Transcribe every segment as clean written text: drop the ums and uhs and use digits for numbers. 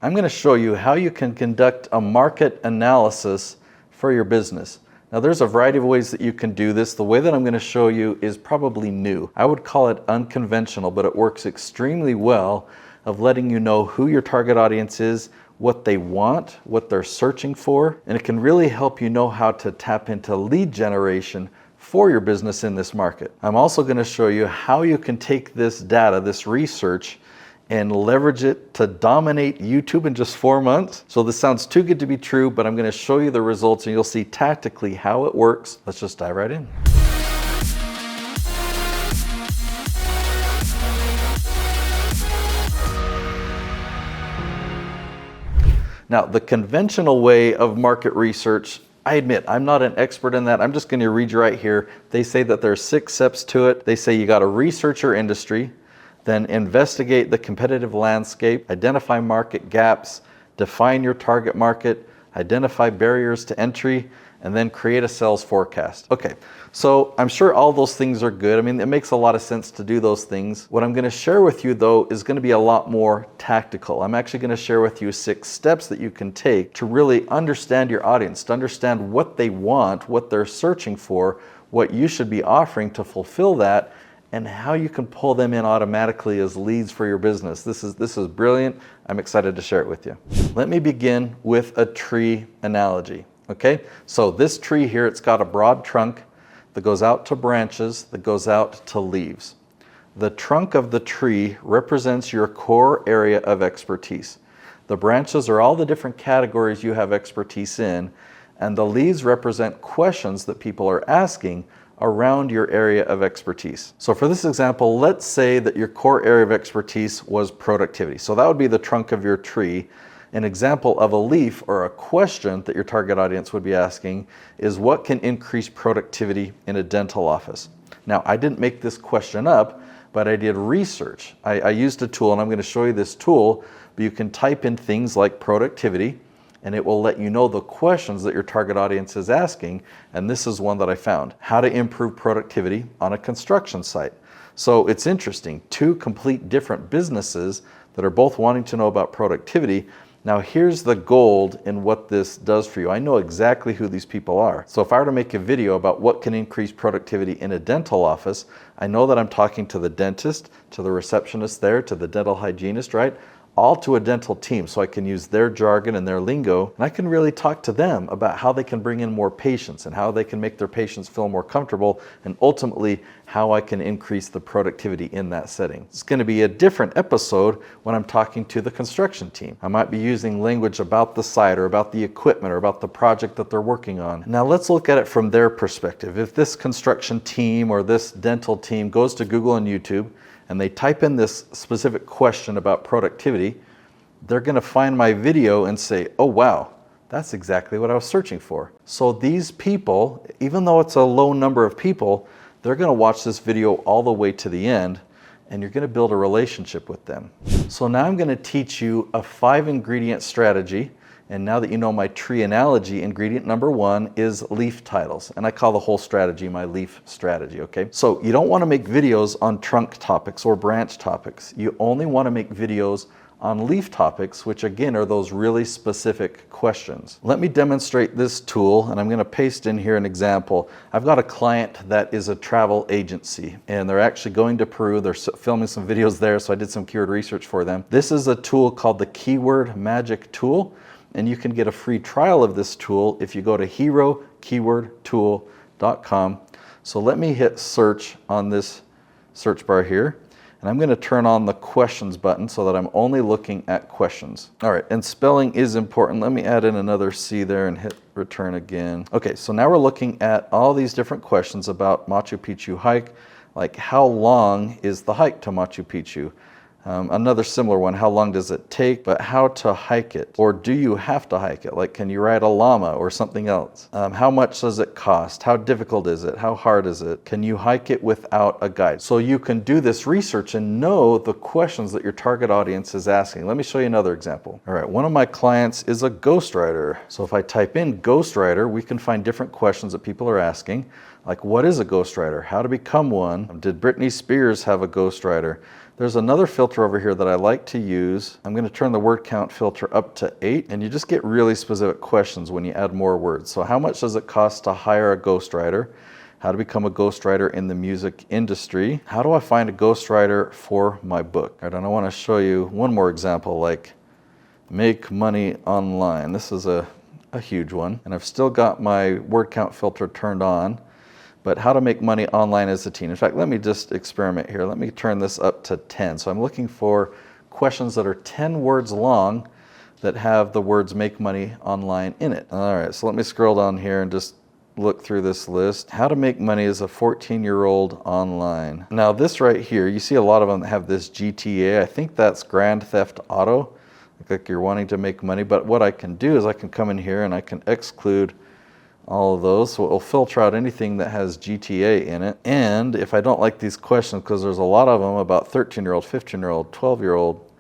I'm going to show you how you can conduct a market analysis for your business. Now there's a variety of ways that you can do this. The way that I'm going to show you is probably new. I would call it unconventional, but it works extremely well of letting you know who your target audience is, what they want, what they're searching for, and it can really help you know how to tap into lead generation for your business in this market. I'm also going to show you how you can take this data, this research, and leverage it to dominate YouTube in just 4 months. So this sounds too good to be true, but I'm going to show you the results and you'll see tactically how it works. Let's just dive right in. Now, the conventional way of market research, I admit, I'm not an expert in that. I'm just going to read you right here. They say that there's 6 steps to it. They say you got to research your industry, then investigate the competitive landscape, identify market gaps, define your target market, identify barriers to entry, and then create a sales forecast. Okay, so I'm sure all those things are good. I mean, it makes a lot of sense to do those things. What I'm going to share with you, though, is going to be a lot more tactical. I'm actually going to share with you 6 steps that you can take to really understand your audience, to understand what they want, what they're searching for, what you should be offering to fulfill that, and how you can pull them in automatically as leads for your business. This is brilliant. I'm excited to share it with you. Let me begin with a tree analogy. Okay, so this tree here, it's got a broad trunk that goes out to branches, that goes out to leaves. The trunk of the tree represents your core area of expertise. The branches are all the different categories you have expertise in, and the leaves represent questions that people are asking around your area of expertise. So for this example, let's say that your core area of expertise was productivity. So that would be the trunk of your tree. An example of a leaf or a question that your target audience would be asking is, what can increase productivity in a dental office? Now, I didn't make this question up, but I did research. I used a tool, and I'm going to show you this tool, but you can type in things like productivity, and it will let you know the questions that your target audience is asking, and this is one that I found. How to improve productivity on a construction site. So it's interesting, 2 complete different businesses that are both wanting to know about productivity. Now here's the gold in what this does for you. I know exactly who these people are. So if I were to make a video about what can increase productivity in a dental office, I know that I'm talking to the dentist, to the receptionist there, to the dental hygienist, right? All to a dental team, so I can use their jargon and their lingo, and I can really talk to them about how they can bring in more patients and how they can make their patients feel more comfortable, and ultimately how I can increase the productivity in that setting. It's going to be a different episode when I'm talking to the construction team. I might be using language about the site or about the equipment or about the project that they're working on. Now let's look at it from their perspective. If this construction team or this dental team goes to Google and YouTube and they type in this specific question about productivity, they're going to find my video and say, oh wow, that's exactly what I was searching for. So these people, even though it's a low number of people, they're going to watch this video all the way to the end, and you're going to build a relationship with them. So now I'm going to teach you a 5-ingredient strategy. And now that you know my tree analogy, ingredient number 1 is leaf titles. And I call the whole strategy my leaf strategy, okay? So you don't want to make videos on trunk topics or branch topics. You only want to make videos on leaf topics, which again are those really specific questions. Let me demonstrate this tool, and I'm going to paste in here an example. I've got a client that is a travel agency, and they're actually going to Peru. They're filming some videos there, so I did some keyword research for them. This is a tool called the Keyword Magic Tool. And you can get a free trial of this tool if you go to herokeywordtool.com. So let me hit search on this search bar here. And I'm going to turn on the questions button so that I'm only looking at questions. All right, and spelling is important. Let me add in another C there and hit return again. Okay, so now we're looking at all these different questions about Machu Picchu hike, like how long is the hike to Machu Picchu? Another similar one, how long does it take, but how to hike it? Or do you have to hike it? Like, can you ride a llama or something else? How much does it cost? How difficult is it? How hard is it? Can you hike it without a guide? So you can do this research and know the questions that your target audience is asking. Let me show you another example. All right, one of my clients is a ghostwriter. So if I type in ghostwriter, we can find different questions that people are asking. Like, what is a ghostwriter? How to become one? Did Britney Spears have a ghostwriter? There's another filter over here that I like to use. I'm going to turn the word count filter up to 8, and you just get really specific questions when you add more words. So how much does it cost to hire a ghostwriter? How to become a ghostwriter in the music industry? How do I find a ghostwriter for my book? All right, and I want to show you one more example, like make money online. This is a huge one, and I've still got my word count filter turned on. But how to make money online as a teen. In fact, let me just experiment here. Let me turn this up to 10. So I'm looking for questions that are 10 words long that have the words make money online in it. All right, so let me scroll down here and just look through this list. How to make money as a 14-year-old online. Now this right here, you see a lot of them that have this GTA. I think that's Grand Theft Auto. Like you're wanting to make money, but what I can do is I can come in here and I can exclude all of those, so it will filter out anything that has GTA in it. And if I don't like these questions, because there's a lot of them about 13-year-old, 15-year-old, 12-year-old,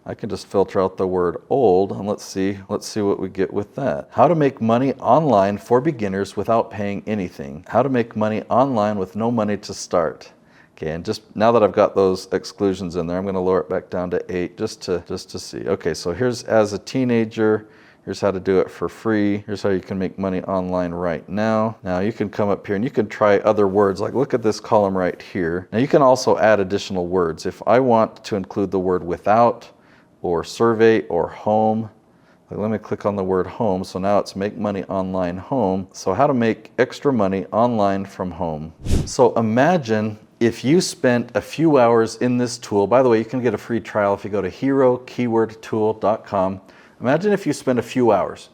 I can just filter out the word old, and let's see what we get with that. How to make money online for beginners without paying anything. How to make money online with no money to start. Okay, and just now that I've got those exclusions in there, I'm going to lower it back down to 8 just to see. Okay, so here's as a teenager. Here's how to do it for free. Here's how you can make money online right now. Now you can come up here and you can try other words. Like look at this column right here. Now you can also add additional words. If I want to include the word without or survey or home, like let me click on the word home. So now it's make money online home. So how to make extra money online from home. So imagine if you spent a few hours in this tool. By the way, you can get a free trial if you go to herokeywordtool.com. Imagine if you spend a few hours.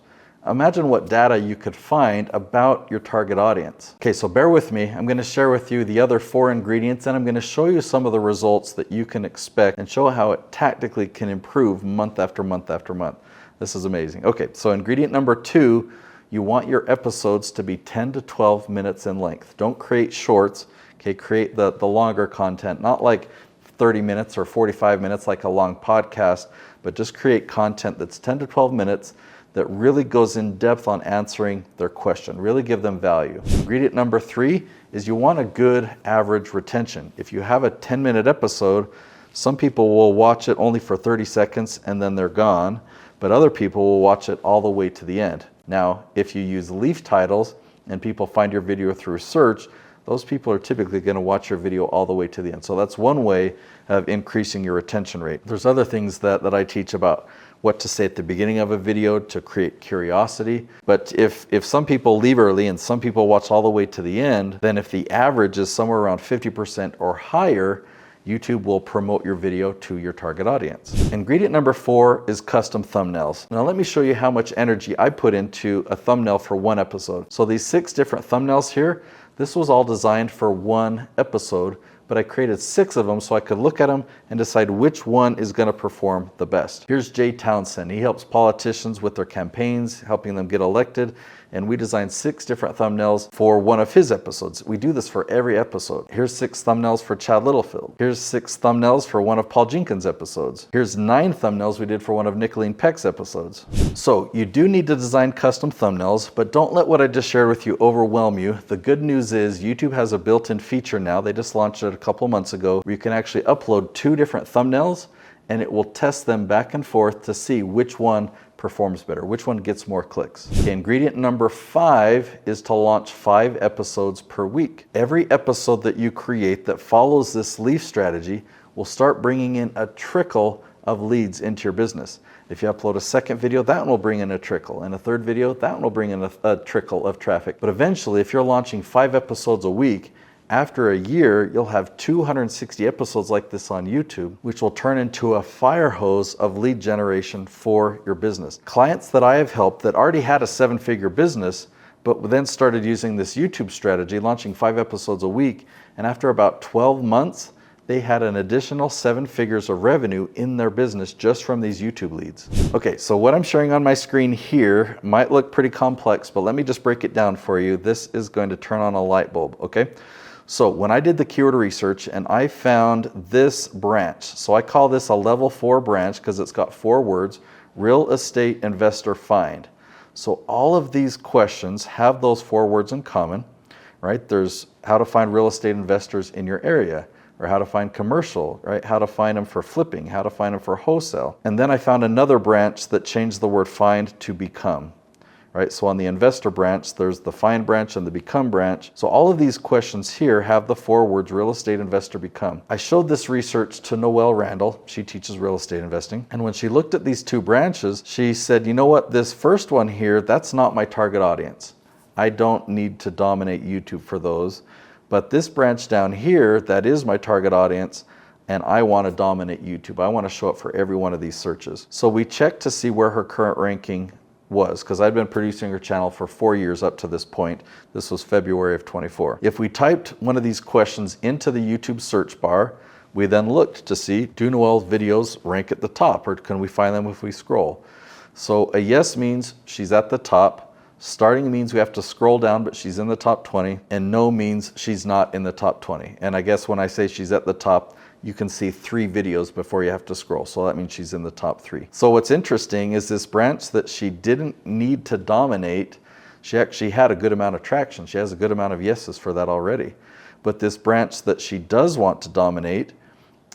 Imagine what data you could find about your target audience. Okay, so bear with me. I'm going to share with you the other 4 ingredients, and I'm going to show you some of the results that you can expect and show how it tactically can improve month after month after month. This is amazing. Okay, so ingredient number 2, you want your episodes to be 10 to 12 minutes in length. Don't create shorts. Okay, create the longer content, not like 30 minutes or 45 minutes like a long podcast, but just create content that's 10 to 12 minutes that really goes in depth on answering their question, really give them value. Ingredient number 3 is you want a good average retention. If you have a 10-minute episode, some people will watch it only for 30 seconds and then they're gone, but other people will watch it all the way to the end. Now, if you use leaf titles and people find your video through search, those people are typically going to watch your video all the way to the end. So that's one way of increasing your retention rate. There's other things that I teach about what to say at the beginning of a video to create curiosity. But if some people leave early and some people watch all the way to the end, then if the average is somewhere around 50% or higher, YouTube will promote your video to your target audience. Ingredient number 4 is custom thumbnails. Now let me show you how much energy I put into a thumbnail for one episode. So these 6 different thumbnails here, this was all designed for one episode, but I created 6 of them so I could look at them and decide which one is going to perform the best. Here's Jay Townsend. He helps politicians with their campaigns, helping them get elected. And we designed 6 different thumbnails for one of his episodes. We do this for every episode. Here's 6 thumbnails for Chad Littlefield. Here's 6 thumbnails for one of Paul Jenkins' episodes. Here's 9 thumbnails we did for one of Nicolene Peck's episodes. So you do need to design custom thumbnails, but don't let what I just shared with you overwhelm you. The good news is YouTube has a built-in feature now. They just launched it a couple months ago where you can actually upload 2 different thumbnails and it will test them back and forth to see which one performs better, which one gets more clicks. Okay, ingredient number 5 is to launch 5 episodes per week. Every episode that you create that follows this leaf strategy will start bringing in a trickle of leads into your business. If you upload a second video, that one will bring in a trickle, and a third video, that one will bring in a trickle of traffic. But eventually, if you're launching 5 episodes a week, after a year, you'll have 260 episodes like this on YouTube, which will turn into a fire hose of lead generation for your business. Clients that I have helped that already had a 7-figure business, but then started using this YouTube strategy, launching 5 episodes a week, and after about 12 months, they had an additional 7 figures of revenue in their business just from these YouTube leads. Okay, so what I'm showing on my screen here might look pretty complex, but let me just break it down for you. This is going to turn on a light bulb, okay? So when I did the keyword research and I found this branch, so I call this a level 4 branch because it's got 4 words, real estate investor find. So all of these questions have those 4 words in common, right? There's how to find real estate investors in your area, or how to find commercial, right? How to find them for flipping, how to find them for wholesale. And then I found another branch that changed the word find to become, right? So on the investor branch, there's the find branch and the become branch. So all of these questions here have the 4 words real estate investor become. I showed this research to Noelle Randall. She teaches real estate investing. And when she looked at these 2 branches, she said, you know what, this first one here, that's not my target audience. I don't need to dominate YouTube for those. But this branch down here, that is my target audience, and I want to dominate YouTube. I want to show up for every one of these searches. So we checked to see where her current ranking was, because I'd been producing her channel for 4 years up to this point. This was February of 24. If we typed one of these questions into the YouTube search bar, we then looked to see, do Noelle's videos rank at the top, or can we find them if we scroll? So a yes means she's at the top. Starting means we have to scroll down, but she's in the top 20, and no means she's not in the top 20. And I guess when I say she's at the top, you can see 3 videos before you have to scroll. So that means she's in the top 3. So what's interesting is this branch that she didn't need to dominate, she actually had a good amount of traction. She has a good amount of yeses for that already. But this branch that she does want to dominate,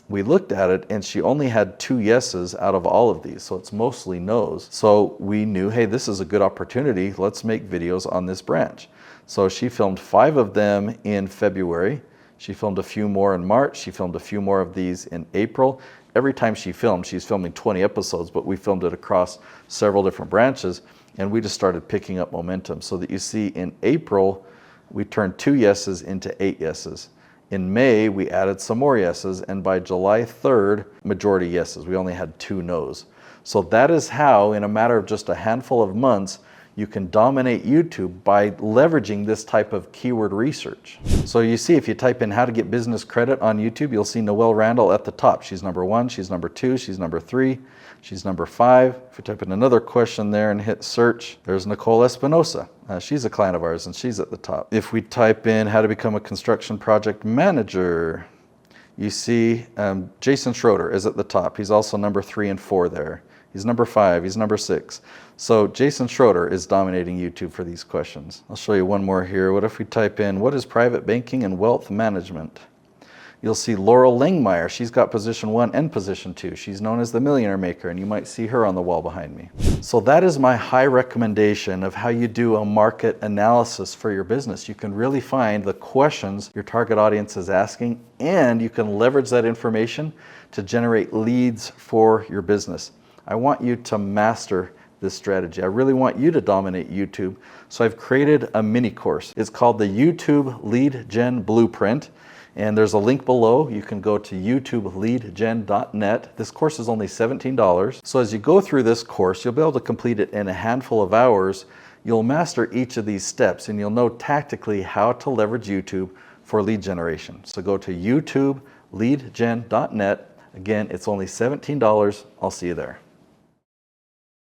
we looked at it and she only had 2 yeses out of all of these. So it's mostly no's. So we knew, hey, this is a good opportunity. Let's make videos on this branch. So she filmed 5 of them in February. She filmed a few more in March. She filmed a few more of these in April. Every time she filmed, she's filming 20 episodes, but we filmed it across several different branches, and we just started picking up momentum. So that you see in April, we turned 2 yeses into 8 yeses. In May, we added some more yeses, and by July 3rd, majority yeses. We only had 2 no's. So that is how, in a matter of just a handful of months, you can dominate YouTube by leveraging this type of keyword research. So you see, if you type in how to get business credit on YouTube, you'll see Noelle Randall at the top. She's number 1, she's number 2, she's number 3, she's number 5. If you type in another question there and hit search, there's Nicole Espinosa. She's a client of ours and she's at the top. If we type in how to become a construction project manager, you see Jason Schroeder is at the top. He's also number 3 and 4 there. He's number 5, he's number 6. So Jason Schroeder is dominating YouTube for these questions. I'll show you one more here. What if we type in, what is private banking and wealth management? You'll see Laurel Langmeyer. She's got position 1 and position 2. She's known as the Millionaire Maker, and you might see her on the wall behind me. So that is my high recommendation of how you do a market analysis for your business. You can really find the questions your target audience is asking, and you can leverage that information to generate leads for your business. I want you to master this strategy. I really want you to dominate YouTube. So I've created a mini course. It's called the YouTube Lead Gen Blueprint. And there's a link below. You can go to youtubeleadgen.net. This course is only $17. So as you go through this course, you'll be able to complete it in a handful of hours. You'll master each of these steps and you'll know tactically how to leverage YouTube for lead generation. So go to youtubeleadgen.net. Again, it's only $17. I'll see you there.